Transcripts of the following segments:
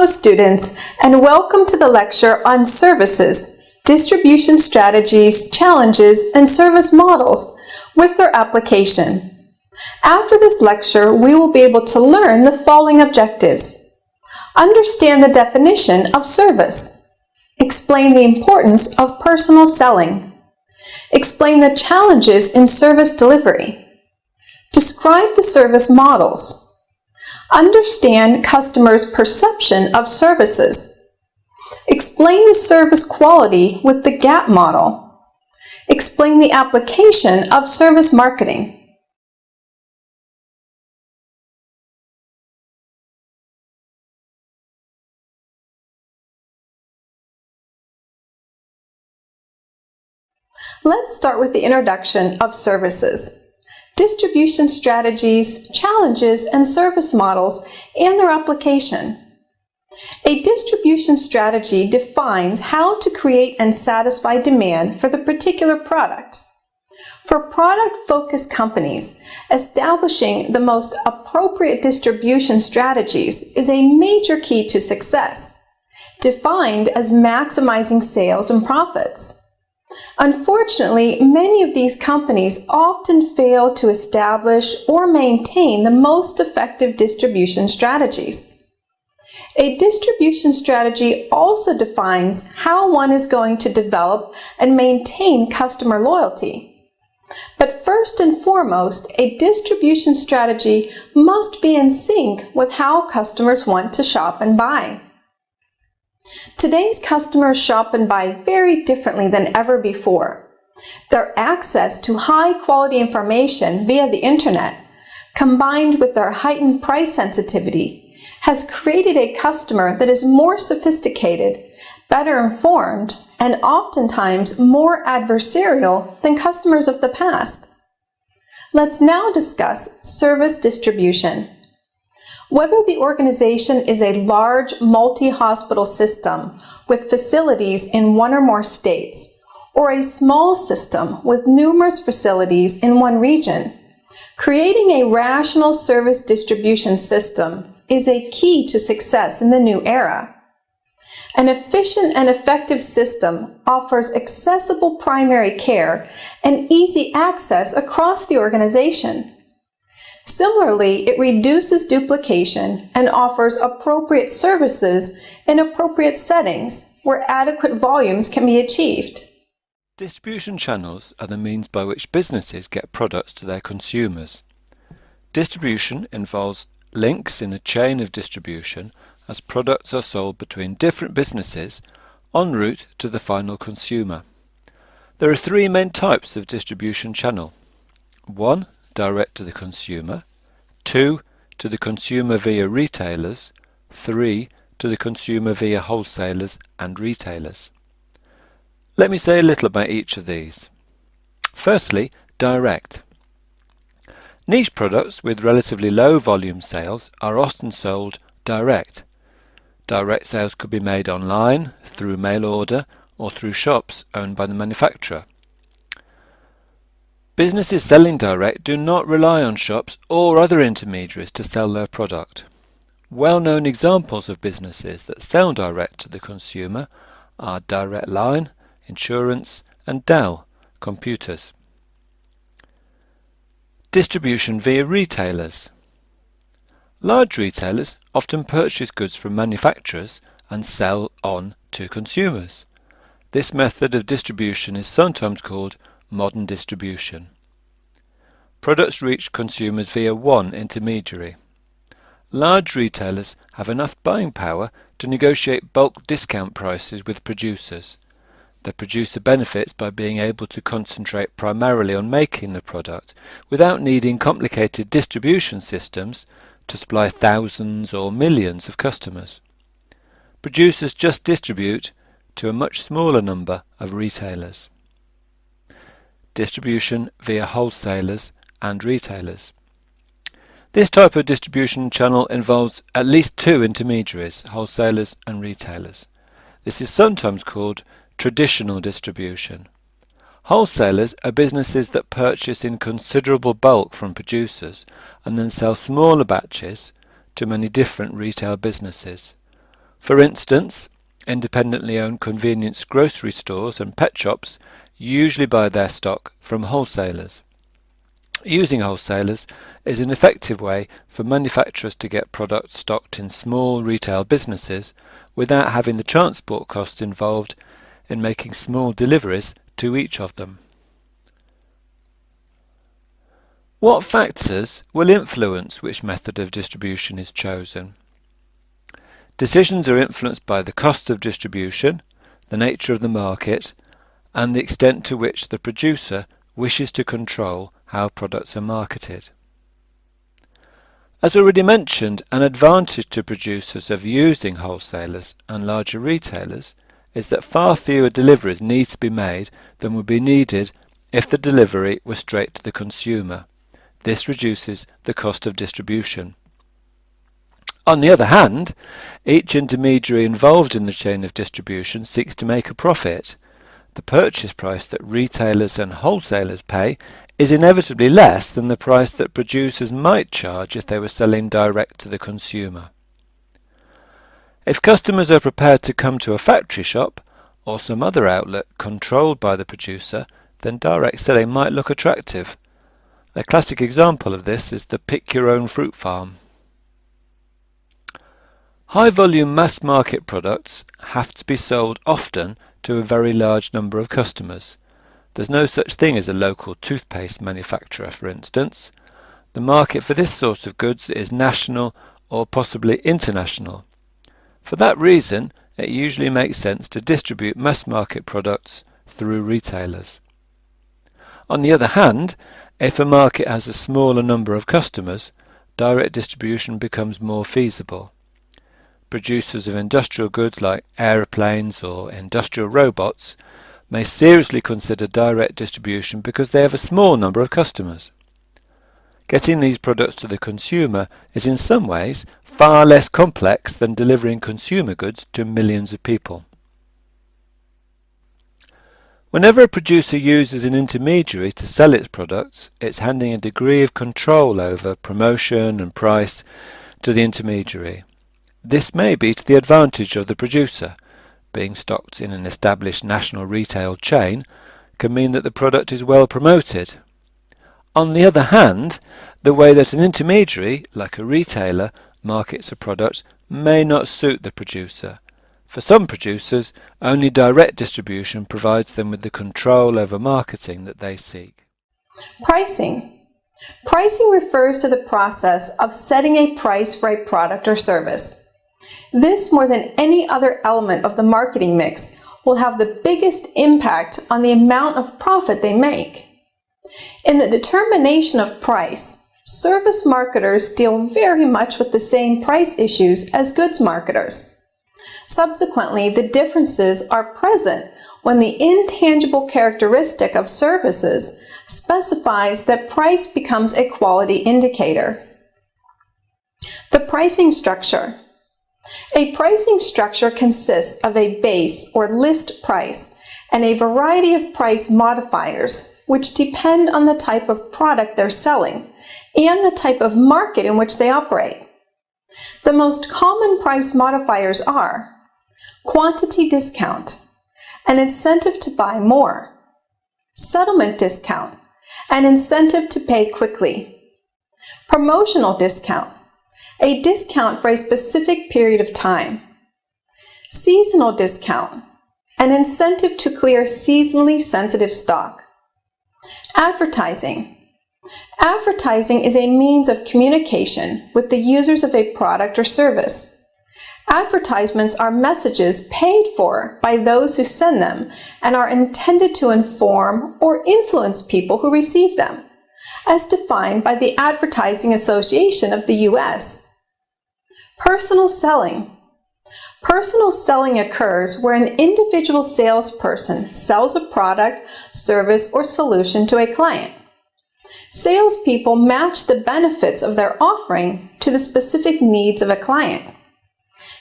Hello students, and welcome to the lecture on services, distribution strategies, challenges, and service models with their application. After this lecture, we will be able to learn the following objectives. Understand the definition of service. Explain the importance of personal selling. Explain the challenges in service delivery. Describe the service models. Understand customers' perception of services. Explain the service quality with the gap model. Explain the application of service marketing. Let's start with the introduction of services. Distribution strategies, challenges, and service models, and their application. A distribution strategy defines how to create and satisfy demand for the particular product. For product-focused companies, establishing the most appropriate distribution strategies is a major key to success, defined as maximizing sales and profits. Unfortunately, many of these companies often fail to establish or maintain the most effective distribution strategies. A distribution strategy also defines how one is going to develop and maintain customer loyalty. But first and foremost, a distribution strategy must be in sync with how customers want to shop and buy. Today's customers shop and buy very differently than ever before. Their access to high-quality information via the internet, combined with their heightened price sensitivity, has created a customer that is more sophisticated, better informed, and oftentimes more adversarial than customers of the past. Let's now discuss service distribution. Whether the organization is a large multi-hospital system with facilities in one or more states, or a small system with numerous facilities in one region, creating a rational service distribution system is a key to success in the new era. An efficient and effective system offers accessible primary care and easy access across the organization. Similarly, it reduces duplication and offers appropriate services in appropriate settings where adequate volumes can be achieved. Distribution channels are the means by which businesses get products to their consumers. Distribution involves links in a chain of distribution as products are sold between different businesses en route to the final consumer. There are three main types of distribution channel. 1. Direct to the consumer. 2. To the consumer via retailers. 3. To the consumer via wholesalers and retailers. Let me say a little about each of these. Firstly, direct. Niche products with relatively low volume sales are often sold direct. Direct sales could be made online, through mail order, or through shops owned by the manufacturer. Businesses selling direct do not rely on shops or other intermediaries to sell their product. Well-known examples of businesses that sell direct to the consumer are Direct Line, Insurance, and Dell, Computers. Distribution via retailers. Large retailers often purchase goods from manufacturers and sell on to consumers. This method of distribution is sometimes called modern distribution. Products reach consumers via one intermediary. Large retailers have enough buying power to negotiate bulk discount prices with producers. The producer benefits by being able to concentrate primarily on making the product without needing complicated distribution systems to supply thousands or millions of customers. Producers just distribute to a much smaller number of retailers. Distribution via wholesalers and retailers. This type of distribution channel involves at least two intermediaries, wholesalers and retailers. This is sometimes called traditional distribution. Wholesalers are businesses that purchase in considerable bulk from producers and then sell smaller batches to many different retail businesses. For instance, independently owned convenience grocery stores and pet shops usually buy their stock from wholesalers. Using wholesalers is an effective way for manufacturers to get products stocked in small retail businesses without having the transport costs involved in making small deliveries to each of them. What factors will influence which method of distribution is chosen? Decisions are influenced by the cost of distribution, the nature of the market, and the extent to which the producer wishes to control how products are marketed. As already mentioned, an advantage to producers of using wholesalers and larger retailers is that far fewer deliveries need to be made than would be needed if the delivery was straight to the consumer. This reduces the cost of distribution. On the other hand, each intermediary involved in the chain of distribution seeks to make a profit. The purchase price that retailers and wholesalers pay is inevitably less than the price that producers might charge if they were selling direct to the consumer. If customers are prepared to come to a factory shop or some other outlet controlled by the producer, then direct selling might look attractive. A classic example of this is the pick-your-own-fruit farm. High-volume mass-market products have to be sold often to a very large number of customers. There's no such thing as a local toothpaste manufacturer, for instance. The market for this sort of goods is national or possibly international. For that reason, it usually makes sense to distribute mass-market products through retailers. On the other hand, if a market has a smaller number of customers, direct distribution becomes more feasible. Producers of industrial goods like aeroplanes or industrial robots may seriously consider direct distribution because they have a small number of customers. Getting these products to the consumer is in some ways far less complex than delivering consumer goods to millions of people. Whenever a producer uses an intermediary to sell its products, it's handing a degree of control over promotion and price to the intermediary. This may be to the advantage of the producer. Being stocked in an established national retail chain can mean that the product is well promoted. On the other hand, the way that an intermediary, like a retailer, markets a product may not suit the producer. For some producers, only direct distribution provides them with the control over marketing that they seek. Pricing. Pricing refers to the process of setting a price for a product or service. This, more than any other element of the marketing mix, will have the biggest impact on the amount of profit they make. In the determination of price, service marketers deal very much with the same price issues as goods marketers. Subsequently, the differences are present when the intangible characteristic of services specifies that price becomes a quality indicator. The pricing structure. A pricing structure consists of a base or list price and a variety of price modifiers which depend on the type of product they're selling and the type of market in which they operate. The most common price modifiers are quantity discount, an incentive to buy more; settlement discount, an incentive to pay quickly; promotional discount, a discount for a specific period of time; seasonal discount, an incentive to clear seasonally sensitive stock; advertising. Advertising is a means of communication with the users of a product or service. Advertisements are messages paid for by those who send them and are intended to inform or influence people who receive them, as defined by the Advertising Association of the U.S. Personal selling. Personal selling occurs where an individual salesperson sells a product, service, or solution to a client. Salespeople match the benefits of their offering to the specific needs of a client.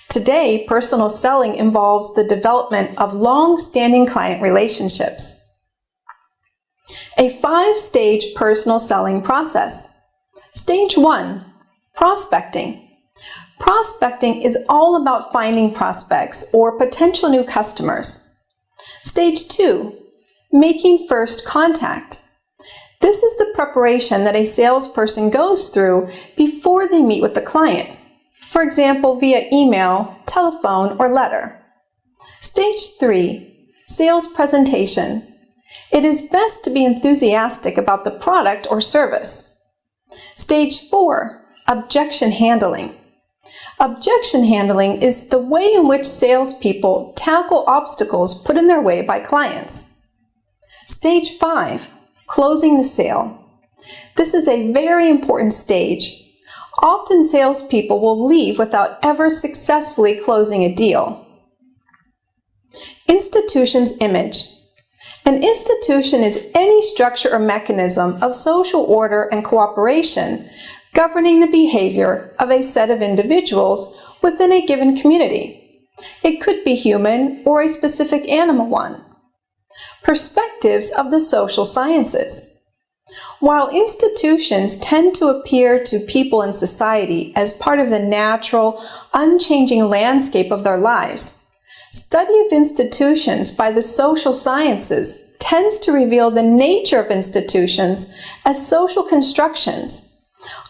Today, personal selling involves the development of long-standing client relationships. A 5-stage personal selling process. Stage 1, prospecting. Prospecting is all about finding prospects or potential new customers. Stage 2, making first contact. This is the preparation that a salesperson goes through before they meet with the client, for example, via email, telephone, or letter. Stage 3, sales presentation. It is best to be enthusiastic about the product or service. Stage 4, objection handling. Objection handling is the way in which salespeople tackle obstacles put in their way by clients. Stage 5, closing the sale. This is a very important stage. Often salespeople will leave without ever successfully closing a deal. Institution's image. An institution is any structure or mechanism of social order and cooperation governing the behavior of a set of individuals within a given community. It could be human or a specific animal one. Perspectives of the social sciences. While institutions tend to appear to people in society as part of the natural, unchanging landscape of their lives, study of institutions by the social sciences tends to reveal the nature of institutions as social constructions,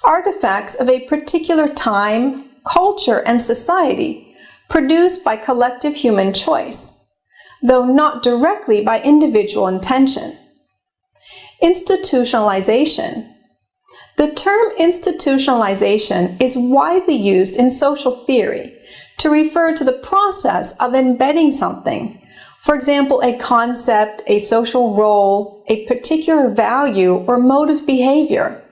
artifacts of a particular time, culture, and society produced by collective human choice, though not directly by individual intention. Institutionalization. The term institutionalization is widely used in social theory to refer to the process of embedding something, for example, a concept, a social role, a particular value, or mode of behavior,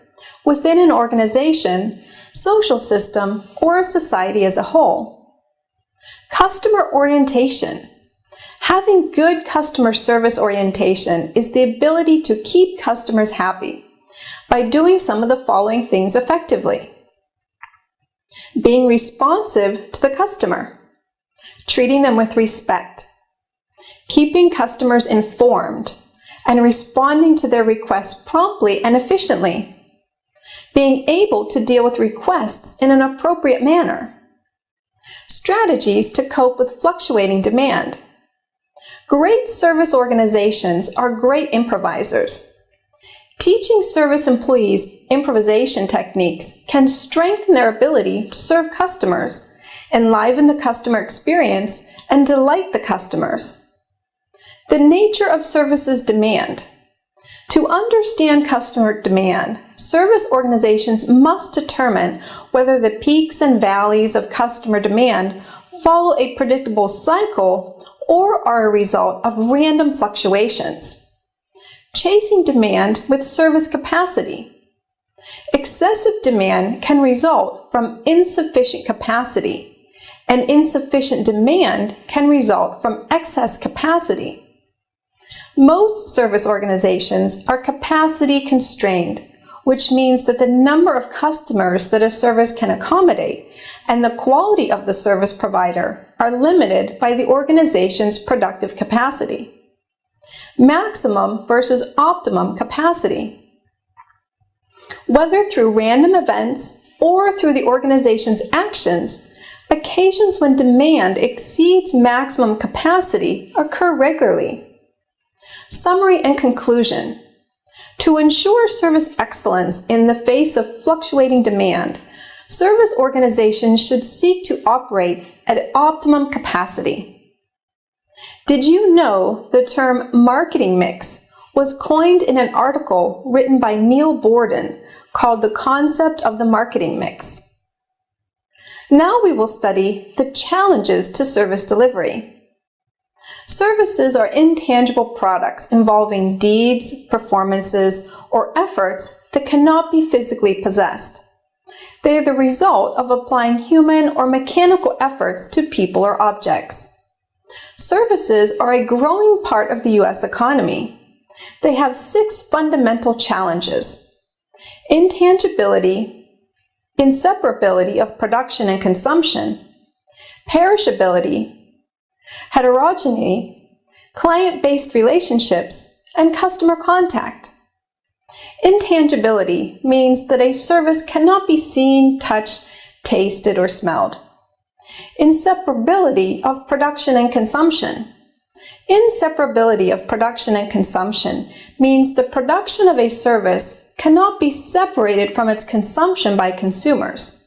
within an organization, social system, or a society as a whole. Customer orientation. Having good customer service orientation is the ability to keep customers happy by doing some of the following things effectively. Being responsive to the customer, treating them with respect, keeping customers informed, and responding to their requests promptly and efficiently, being able to deal with requests in an appropriate manner, strategies to cope with fluctuating demand. Great service organizations are great improvisers. Teaching service employees improvisation techniques can strengthen their ability to serve customers, enliven the customer experience, and delight the customers. The nature of services demand. To understand customer demand, service organizations must determine whether the peaks and valleys of customer demand follow a predictable cycle or are a result of random fluctuations. Chasing demand with service capacity. Excessive demand can result from insufficient capacity, and insufficient demand can result from excess capacity. Most service organizations are capacity constrained, which means that the number of customers that a service can accommodate and the quality of the service provider are limited by the organization's productive capacity. Maximum versus optimum capacity. Whether through random events or through the organization's actions, occasions when demand exceeds maximum capacity occur regularly. Summary and conclusion. To ensure service excellence in the face of fluctuating demand, service organizations should seek to operate at optimum capacity. Did you know the term marketing mix was coined in an article written by Neil Borden called The Concept of the Marketing Mix? Now we will study the challenges to service delivery. Services are intangible products involving deeds, performances, or efforts that cannot be physically possessed. They are the result of applying human or mechanical efforts to people or objects. Services are a growing part of the U.S. economy. They have 6 fundamental challenges: intangibility, inseparability of production and consumption, perishability, heterogeneity, client-based relationships, and customer contact. Intangibility means that a service cannot be seen, touched, tasted, or smelled. Inseparability of production and consumption. Inseparability of production and consumption means the production of a service cannot be separated from its consumption by consumers.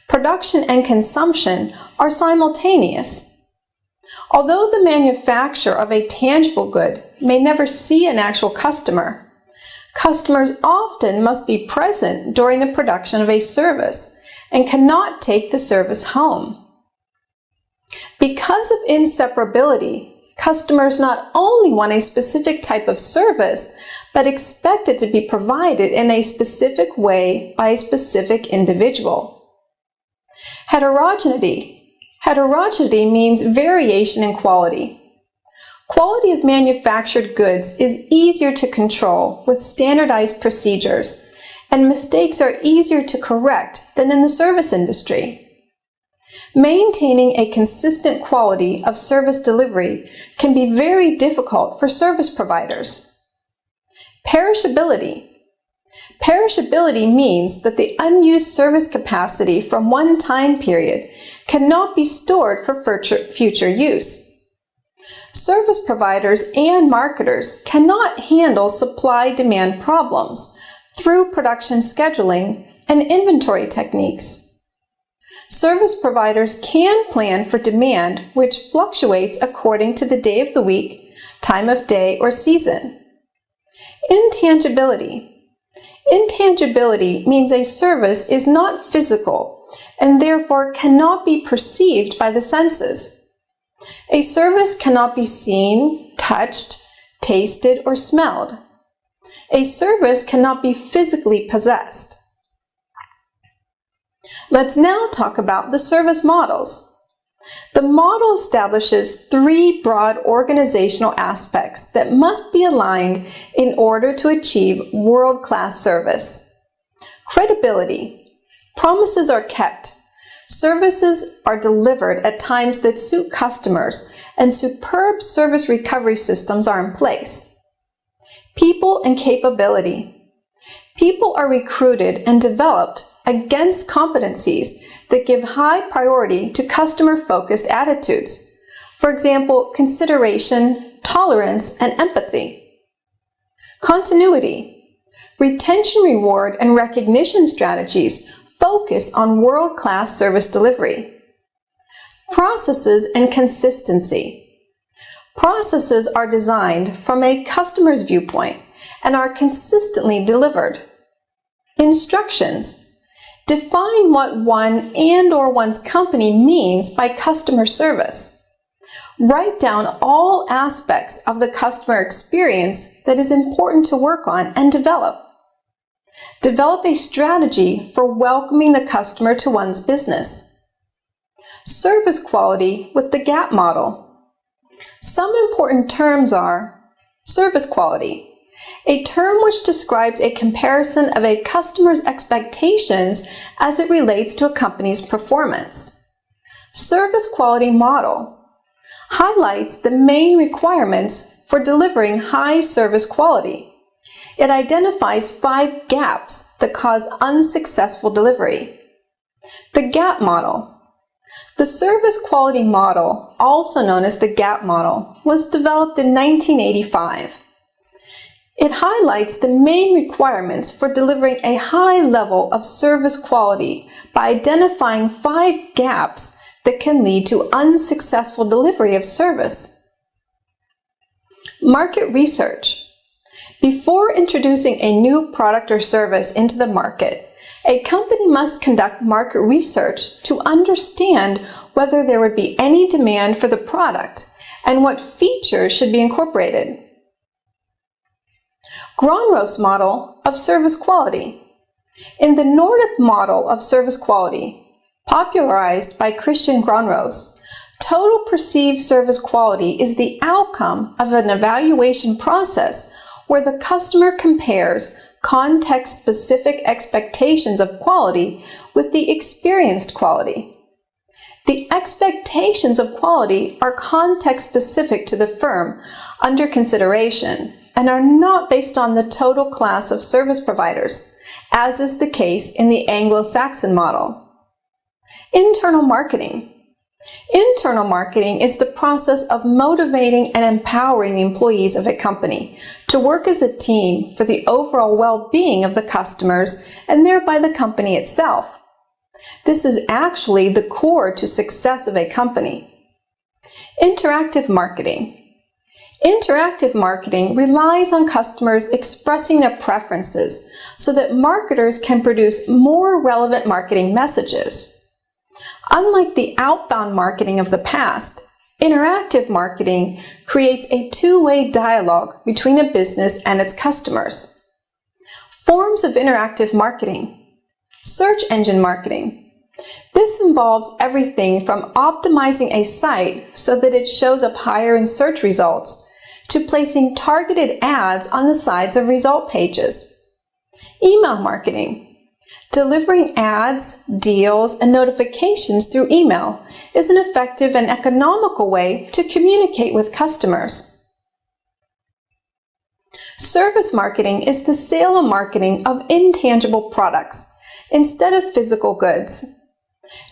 Production and consumption are simultaneous. Although the manufacturer of a tangible good may never see an actual customer, customers often must be present during the production of a service and cannot take the service home. Because of inseparability, customers not only want a specific type of service, but expect it to be provided in a specific way by a specific individual. Heterogeneity. Heterogeneity means variation in quality. Quality of manufactured goods is easier to control with standardized procedures, and mistakes are easier to correct than in the service industry. Maintaining a consistent quality of service delivery can be very difficult for service providers. Perishability. Perishability means that the unused service capacity from one time period cannot be stored for future use. Service providers and marketers cannot handle supply-demand problems through production scheduling and inventory techniques. Service providers can plan for demand which fluctuates according to the day of the week, time of day, or season. Intangibility. Intangibility means a service is not physical and therefore cannot be perceived by the senses. A service cannot be seen, touched, tasted, or smelled. A service cannot be physically possessed. Let's now talk about the service models. The model establishes three broad organizational aspects that must be aligned in order to achieve world-class service. Credibility. Promises are kept. Services are delivered at times that suit customers, and superb service recovery systems are in place. People and capability. People are recruited and developed against competencies that give high priority to customer-focused attitudes. For example, consideration, tolerance, and empathy. Continuity. Retention, reward, and recognition strategies focus on world-class service delivery. Processes and consistency. Processes are designed from a customer's viewpoint and are consistently delivered. Instructions. Define what one and/or one's company means by customer service. Write down all aspects of the customer experience that is important to work on and develop. Develop a strategy for welcoming the customer to one's business. Service quality with the gap model. Some important terms are service quality, a term which describes a comparison of a customer's expectations as it relates to a company's performance. Service quality model highlights the main requirements for delivering high service quality. It identifies 5 gaps that cause unsuccessful delivery. The gap model. The service quality model, also known as the gap model, was developed in 1985. It highlights the main requirements for delivering a high level of service quality by identifying 5 gaps that can lead to unsuccessful delivery of service. Market research. Before introducing a new product or service into the market, a company must conduct market research to understand whether there would be any demand for the product and what features should be incorporated. Gronro's model of service quality. In the Nordic model of service quality, popularized by Christian Gronros, total perceived service quality is the outcome of an evaluation process where the customer compares context-specific expectations of quality with the experienced quality. The expectations of quality are context-specific to the firm under consideration and are not based on the total class of service providers, as is the case in the Anglo-Saxon model. Internal marketing. Internal marketing is the process of motivating and empowering the employees of a company to work as a team for the overall well-being of the customers and thereby the company itself. This is actually the core to success of a company. Interactive marketing. Interactive marketing relies on customers expressing their preferences so that marketers can produce more relevant marketing messages. Unlike the outbound marketing of the past, interactive marketing creates a two-way dialogue between a business and its customers. Forms of interactive marketing. Search engine marketing. This involves everything from optimizing a site so that it shows up higher in search results to placing targeted ads on the sides of result pages. Email marketing. Delivering ads, deals, and notifications through email is an effective and economical way to communicate with customers. Service marketing is the sale and marketing of intangible products instead of physical goods.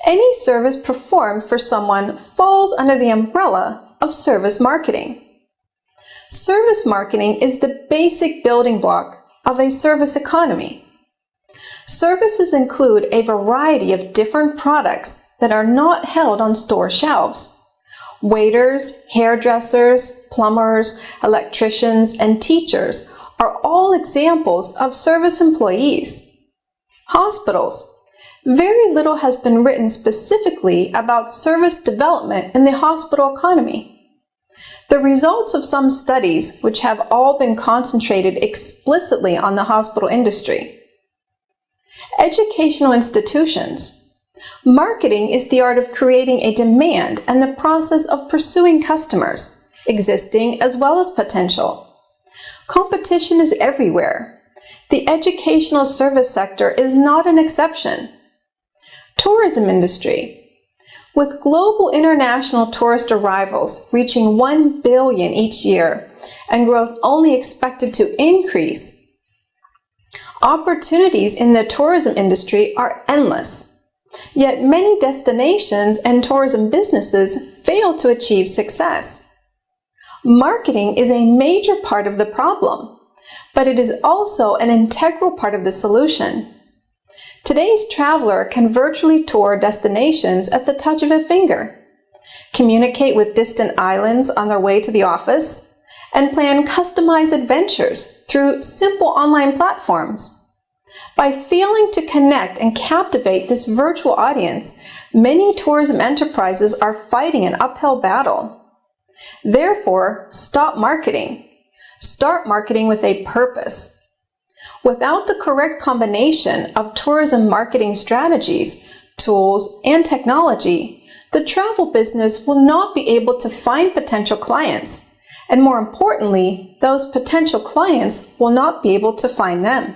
Any service performed for someone falls under the umbrella of service marketing. Service marketing is the basic building block of a service economy. Services include a variety of different products that are not held on store shelves. Waiters, hairdressers, plumbers, electricians, and teachers are all examples of service employees. Hospitals. Very little has been written specifically about service development in the hospital economy. The results of some studies, which have all been concentrated explicitly on the hospital industry. Educational institutions. Marketing is the art of creating a demand and the process of pursuing customers, existing as well as potential. Competition is everywhere. The educational service sector is not an exception. Tourism industry. With global international tourist arrivals reaching 1 billion each year and growth only expected to increase, opportunities in the tourism industry are endless. Yet many destinations and tourism businesses fail to achieve success. Marketing is a major part of the problem, but it is also an integral part of the solution. Today's traveler can virtually tour destinations at the touch of a finger, communicate with distant islands on their way to the office, and plan customized adventures through simple online platforms. By failing to connect and captivate this virtual audience, many tourism enterprises are fighting an uphill battle. Therefore, stop marketing. Start marketing with a purpose. Without the correct combination of tourism marketing strategies, tools, and technology, the travel business will not be able to find potential clients, and more importantly, those potential clients will not be able to find them.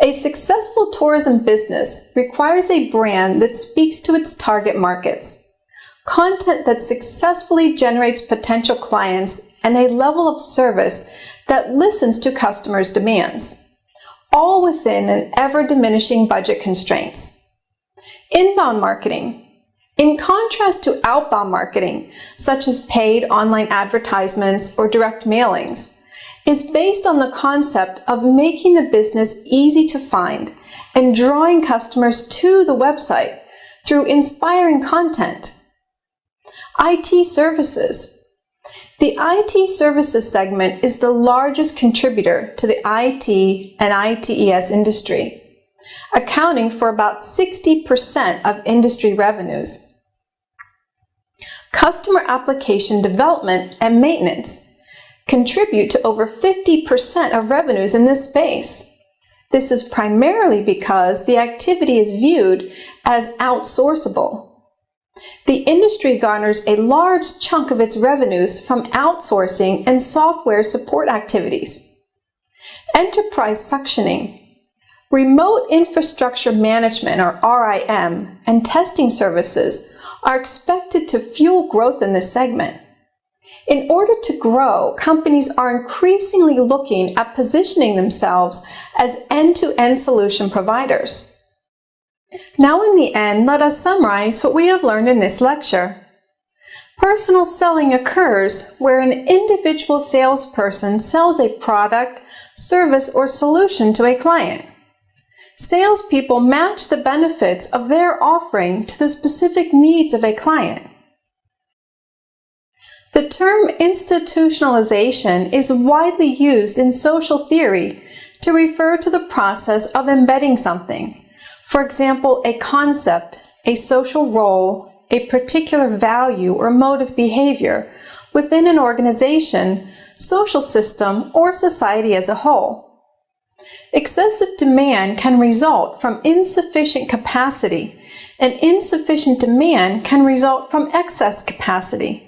A successful tourism business requires a brand that speaks to its target markets, content that successfully generates potential clients, and a level of service that listens to customers' demands, all within an ever-diminishing budget constraints. Inbound marketing. In contrast to outbound marketing, such as paid online advertisements or direct mailings, is based on the concept of making the business easy to find and drawing customers to the website through inspiring content. IT services. The IT services segment is the largest contributor to the IT and ITES industry, accounting for about 60% of industry revenues. Customer application development and maintenance contribute to over 50% of revenues in this space. This is primarily because the activity is viewed as outsourceable. The industry garners a large chunk of its revenues from outsourcing and software support activities. Enterprise suctioning. Remote infrastructure management, or RIM, and testing services are expected to fuel growth in this segment. In order to grow, companies are increasingly looking at positioning themselves as end-to-end solution providers. Now in the end, let us summarize what we have learned in this lecture. Personal selling occurs where an individual salesperson sells a product, service, or solution to a client. Salespeople match the benefits of their offering to the specific needs of a client. The term institutionalization is widely used in social theory to refer to the process of embedding something. For example, a concept, a social role, a particular value or mode of behavior within an organization, social system, or society as a whole. Excessive demand can result from insufficient capacity, and insufficient demand can result from excess capacity.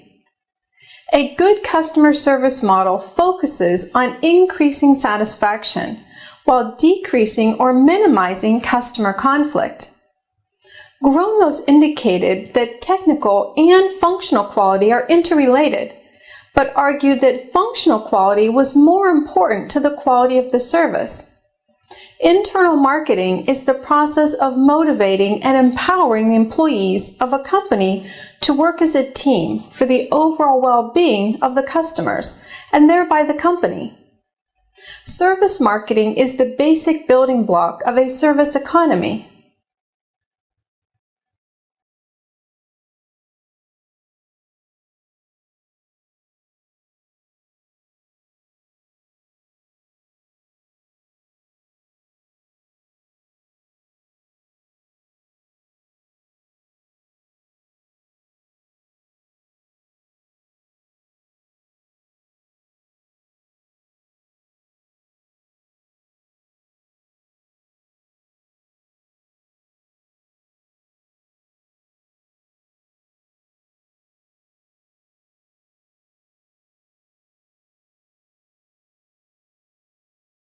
A good customer service model focuses on increasing satisfaction while decreasing or minimizing customer conflict. Grunos indicated that technical and functional quality are interrelated, but argued that functional quality was more important to the quality of the service. Internal marketing is the process of motivating and empowering the employees of a company to work as a team for the overall well-being of the customers and thereby the company. Service marketing is the basic building block of a service economy.